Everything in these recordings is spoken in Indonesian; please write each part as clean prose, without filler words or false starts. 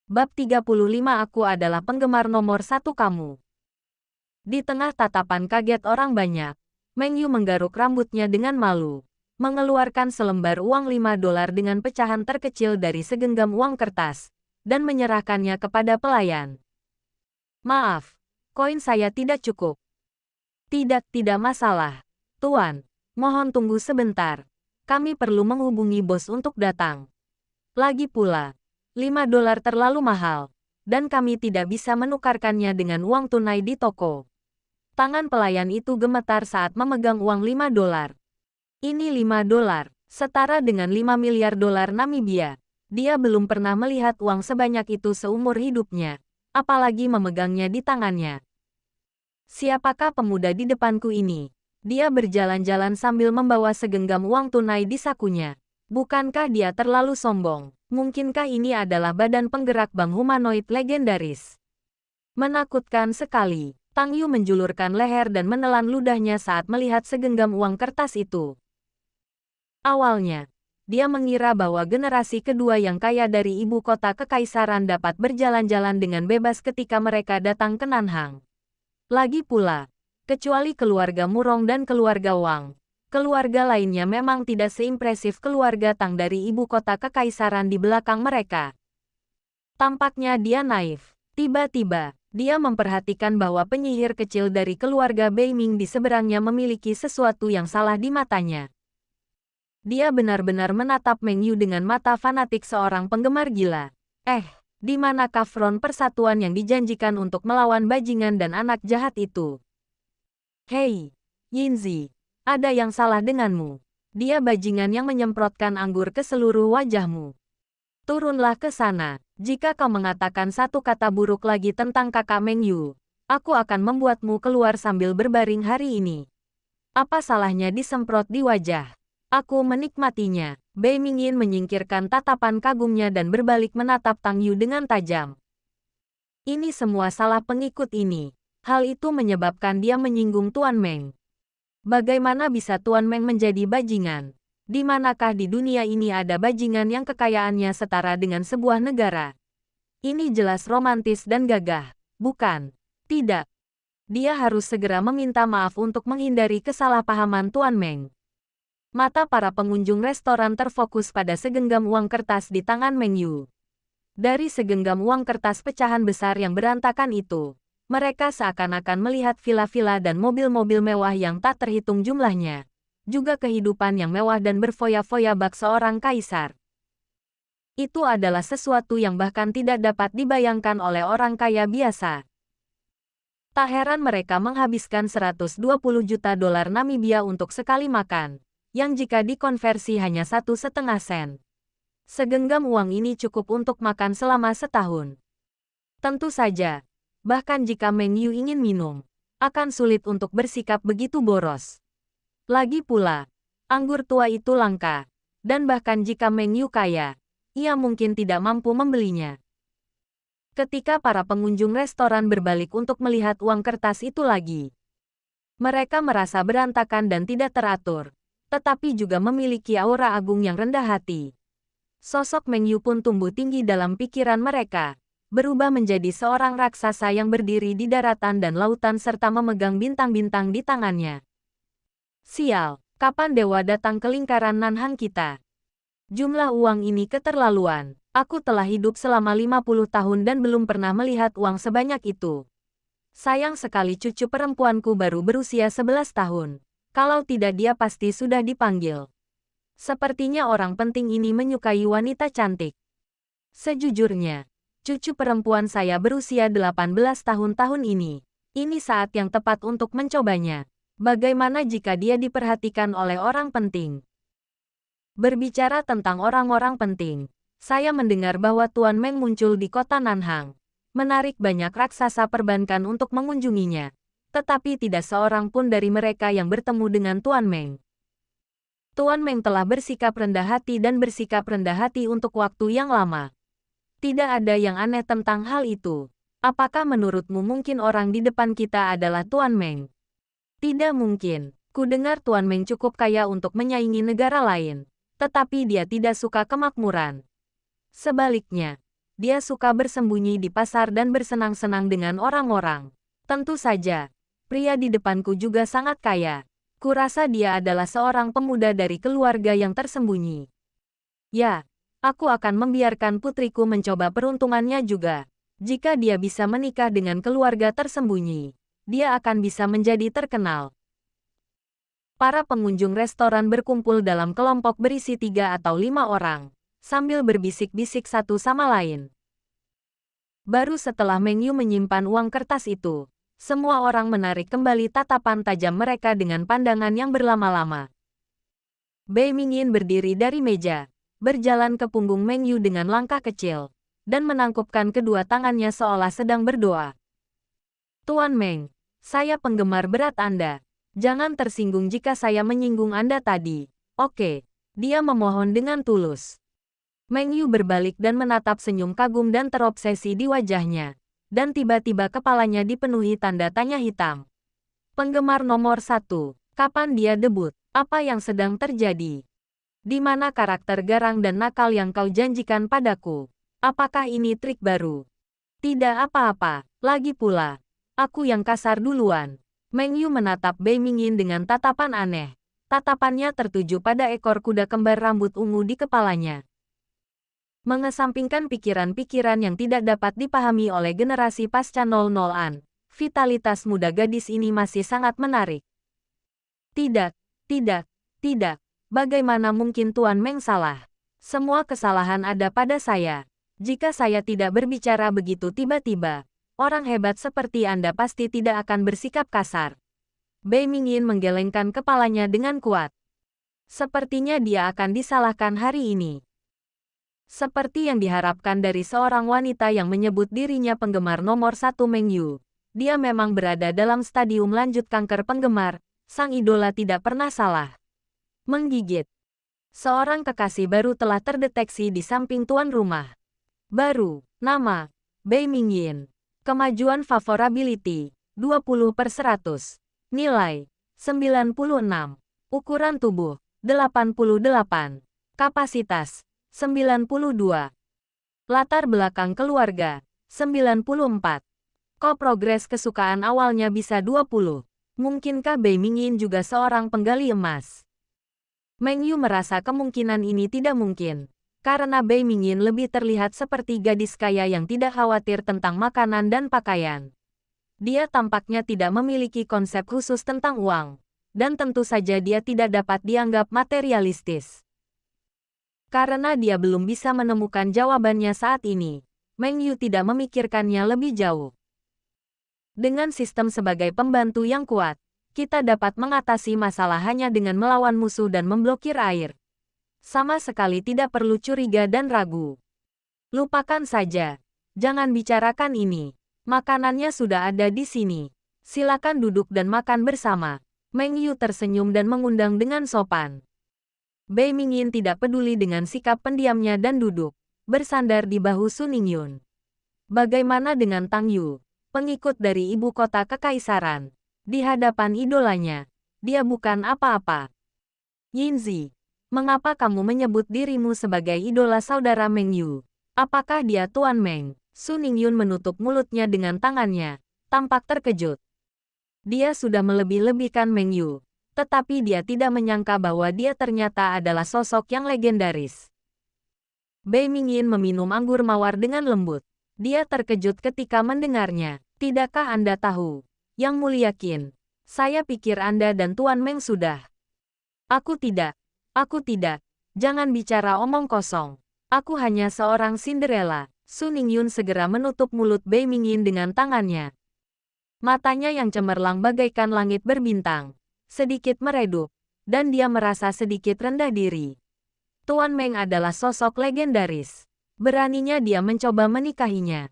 Bab 35 Aku adalah penggemar nomor satu kamu. Di tengah tatapan kaget orang banyak, Meng Yu menggaruk rambutnya dengan malu, mengeluarkan selembar uang $5 dengan pecahan terkecil dari segenggam uang kertas, dan menyerahkannya kepada pelayan. Maaf, koin saya tidak cukup. Tidak masalah. Tuan, mohon tunggu sebentar. Kami perlu menghubungi bos untuk datang. Lagi pula, $5 terlalu mahal, dan kami tidak bisa menukarkannya dengan uang tunai di toko. Tangan pelayan itu gemetar saat memegang uang $5. Ini $5, setara dengan $5 miliar Namibia. Dia belum pernah melihat uang sebanyak itu seumur hidupnya, apalagi memegangnya di tangannya. Siapakah pemuda di depanku ini? Dia berjalan-jalan sambil membawa segenggam uang tunai di sakunya. Bukankah dia terlalu sombong? Mungkinkah ini adalah badan penggerak bank humanoid legendaris? Menakutkan sekali. Tang Yu menjulurkan leher dan menelan ludahnya saat melihat segenggam uang kertas itu. Awalnya, dia mengira bahwa generasi kedua yang kaya dari ibu kota kekaisaran dapat berjalan-jalan dengan bebas ketika mereka datang ke Nanhang. Lagi pula, kecuali keluarga Murong dan keluarga Wang, keluarga lainnya memang tidak seimpresif keluarga Tang dari ibu kota kekaisaran di belakang mereka. Tampaknya dia naif. Tiba-tiba, dia memperhatikan bahwa penyihir kecil dari keluarga Beiming di seberangnya memiliki sesuatu yang salah di matanya. Dia benar-benar menatap Meng Yu dengan mata fanatik seorang penggemar gila. Di manakah front persatuan yang dijanjikan untuk melawan bajingan dan anak jahat itu? Hei, Yinzi. Ada yang salah denganmu. Dia bajingan yang menyemprotkan anggur ke seluruh wajahmu. Turunlah ke sana. Jika kau mengatakan satu kata buruk lagi tentang kakak Meng Yu, aku akan membuatmu keluar sambil berbaring hari ini. Apa salahnya disemprot di wajah? Aku menikmatinya. Bei Mingyin menyingkirkan tatapan kagumnya dan berbalik menatap Tang Yu dengan tajam. Ini semua salah pengikut ini. Hal itu menyebabkan dia menyinggung Tuan Meng. Bagaimana bisa Tuan Meng menjadi bajingan? Di manakah di dunia ini ada bajingan yang kekayaannya setara dengan sebuah negara? Ini jelas romantis dan gagah, bukan? Tidak. Dia harus segera meminta maaf untuk menghindari kesalahpahaman Tuan Meng. Mata para pengunjung restoran terfokus pada segenggam uang kertas di tangan Meng Yu. Dari segenggam uang kertas pecahan besar yang berantakan itu, mereka seakan-akan melihat villa-villa dan mobil-mobil mewah yang tak terhitung jumlahnya. Juga kehidupan yang mewah dan berfoya-foya bak seorang kaisar. Itu adalah sesuatu yang bahkan tidak dapat dibayangkan oleh orang kaya biasa. Tak heran mereka menghabiskan $120 juta Namibia untuk sekali makan, yang jika dikonversi hanya 1,5 sen. Segenggam uang ini cukup untuk makan selama setahun. Tentu saja, bahkan jika Meng Yu ingin minum, akan sulit untuk bersikap begitu boros. Lagi pula, anggur tua itu langka, dan bahkan jika Meng Yu kaya, ia mungkin tidak mampu membelinya. Ketika para pengunjung restoran berbalik untuk melihat uang kertas itu lagi, mereka merasa berantakan dan tidak teratur, tetapi juga memiliki aura agung yang rendah hati. Sosok Meng Yu pun tumbuh tinggi dalam pikiran mereka, berubah menjadi seorang raksasa yang berdiri di daratan dan lautan serta memegang bintang-bintang di tangannya. Sial, kapan dewa datang ke lingkaran Nanhang kita? Jumlah uang ini keterlaluan. Aku telah hidup selama 50 tahun dan belum pernah melihat uang sebanyak itu. Sayang sekali cucu perempuanku baru berusia 11 tahun. Kalau tidak dia pasti sudah dipanggil. Sepertinya orang penting ini menyukai wanita cantik. Sejujurnya, cucu perempuan saya berusia 18 tahun ini. Ini saat yang tepat untuk mencobanya. Bagaimana jika dia diperhatikan oleh orang penting? Berbicara tentang orang-orang penting, saya mendengar bahwa Tuan Meng muncul di kota Nanhang, menarik banyak raksasa perbankan untuk mengunjunginya, tetapi tidak seorang pun dari mereka yang bertemu dengan Tuan Meng. Tuan Meng telah bersikap rendah hati dan bersikap rendah hati untuk waktu yang lama. Tidak ada yang aneh tentang hal itu. Apakah menurutmu mungkin orang di depan kita adalah Tuan Meng? Tidak mungkin. Kudengar Tuan Meng cukup kaya untuk menyaingi negara lain. Tetapi dia tidak suka kemakmuran. Sebaliknya, Dia suka bersembunyi di pasar dan bersenang-senang dengan orang-orang. Tentu saja, pria di depanku juga sangat kaya. Kurasa dia adalah seorang pemuda dari keluarga yang tersembunyi. Ya, aku akan membiarkan putriku mencoba peruntungannya juga. Jika dia bisa menikah dengan keluarga tersembunyi, dia akan bisa menjadi terkenal. Para pengunjung restoran berkumpul dalam kelompok berisi 3 atau 5 orang, sambil berbisik-bisik satu sama lain. Baru setelah Meng Yu menyimpan uang kertas itu, semua orang menarik kembali tatapan tajam mereka dengan pandangan yang berlama-lama. Bei Mingyin berdiri dari meja, berjalan ke punggung Meng Yu dengan langkah kecil, dan menangkupkan kedua tangannya seolah sedang berdoa. Tuan Meng, saya penggemar berat Anda. Jangan tersinggung jika saya menyinggung Anda tadi. Oke, dia memohon dengan tulus. Meng Yu berbalik dan menatap senyum kagum dan terobsesi di wajahnya. Dan tiba-tiba kepalanya dipenuhi tanda tanya hitam. Penggemar nomor 1, kapan dia debut? Apa yang sedang terjadi? Di mana karakter garang dan nakal yang kau janjikan padaku? Apakah ini trik baru? Tidak apa-apa, lagi pula. Aku yang kasar duluan. Meng Yu menatap Bei Mingyin dengan tatapan aneh. Tatapannya tertuju pada ekor kuda kembar rambut ungu di kepalanya. Mengesampingkan pikiran-pikiran yang tidak dapat dipahami oleh generasi pasca 00-an, vitalitas muda gadis ini masih sangat menarik. Tidak, tidak, tidak. Bagaimana mungkin Tuan Meng salah? Semua kesalahan ada pada saya. Jika saya tidak berbicara begitu tiba-tiba, orang hebat seperti Anda pasti tidak akan bersikap kasar. Bei Mingyin menggelengkan kepalanya dengan kuat. Sepertinya dia akan disalahkan hari ini. Seperti yang diharapkan dari seorang wanita yang menyebut dirinya penggemar nomor 1 Meng Yu, dia memang berada dalam stadium lanjut kanker penggemar, sang idola tidak pernah salah. Menggigit. Seorang kekasih baru telah terdeteksi di samping tuan rumah. Baru, nama, Bei Mingyin. Kemajuan favorability, 20/100. Nilai, 96. Ukuran tubuh, 88. Kapasitas, 92. Latar belakang keluarga, 94. Progres kesukaan awalnya bisa 20. Mungkinkah Bei Mingyin juga seorang penggali emas? Meng Yu merasa kemungkinan ini tidak mungkin, karena Bei Mingyin lebih terlihat seperti gadis kaya yang tidak khawatir tentang makanan dan pakaian. Dia tampaknya tidak memiliki konsep khusus tentang uang, dan tentu saja dia tidak dapat dianggap materialistis. Karena dia belum bisa menemukan jawabannya saat ini, Meng Yu tidak memikirkannya lebih jauh. Dengan sistem sebagai pembantu yang kuat, kita dapat mengatasi masalah hanya dengan melawan musuh dan memblokir air. Sama sekali tidak perlu curiga dan ragu. Lupakan saja. Jangan bicarakan ini. Makanannya sudah ada di sini. Silakan duduk dan makan bersama. Meng Yu tersenyum dan mengundang dengan sopan. Bei Mingyin tidak peduli dengan sikap pendiamnya dan duduk, bersandar di bahu Su Ningyun. Bagaimana dengan Tang Yu, pengikut dari ibu kota kekaisaran? Di hadapan idolanya, dia bukan apa-apa. Yinzi, mengapa kamu menyebut dirimu sebagai idola saudara Meng Yu? Apakah dia Tuan Meng? Su Ningyun menutup mulutnya dengan tangannya, tampak terkejut. Dia sudah melebih-lebihkan Meng Yu, tetapi dia tidak menyangka bahwa dia ternyata adalah sosok yang legendaris. Bei Mingyin meminum anggur mawar dengan lembut. Dia terkejut ketika mendengarnya. Tidakkah Anda tahu? Yang Mulia Qin, saya pikir Anda dan Tuan Meng sudah. Aku tidak. Jangan bicara omong kosong. Aku hanya seorang Cinderella. Su Ningyun segera menutup mulut Bei Mingyin dengan tangannya. Matanya yang cemerlang bagaikan langit berbintang sedikit meredup, dan dia merasa sedikit rendah diri. Tuan Meng adalah sosok legendaris. Beraninya dia mencoba menikahinya.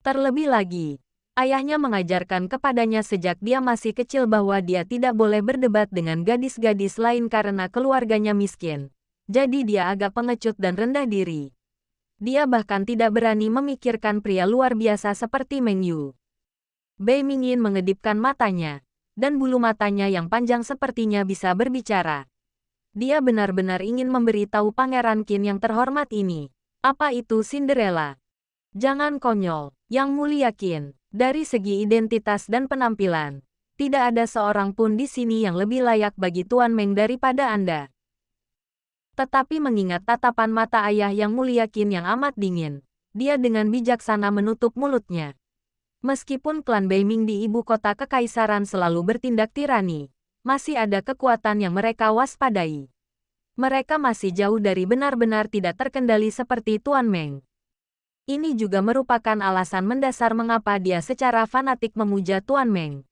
Terlebih lagi, ayahnya mengajarkan kepadanya sejak dia masih kecil bahwa dia tidak boleh berdebat dengan gadis-gadis lain karena keluarganya miskin. Jadi dia agak pengecut dan rendah diri. Dia bahkan tidak berani memikirkan pria luar biasa seperti Meng Yu. Bei Mingyin mengedipkan matanya, dan bulu matanya yang panjang sepertinya bisa berbicara. Dia benar-benar ingin memberitahu Pangeran Qin yang terhormat ini. Apa itu Cinderella? Jangan konyol. Yang Mulia yakin, dari segi identitas dan penampilan, tidak ada seorang pun di sini yang lebih layak bagi Tuan Meng daripada Anda. Tetapi mengingat tatapan mata ayah Yang Mulia Qin yang amat dingin, dia dengan bijaksana menutup mulutnya. Meskipun klan Beiming di ibu kota kekaisaran selalu bertindak tirani, masih ada kekuatan yang mereka waspadai. Mereka masih jauh dari benar-benar tidak terkendali seperti Tuan Meng. Ini juga merupakan alasan mendasar mengapa dia secara fanatik memuja Tuan Meng.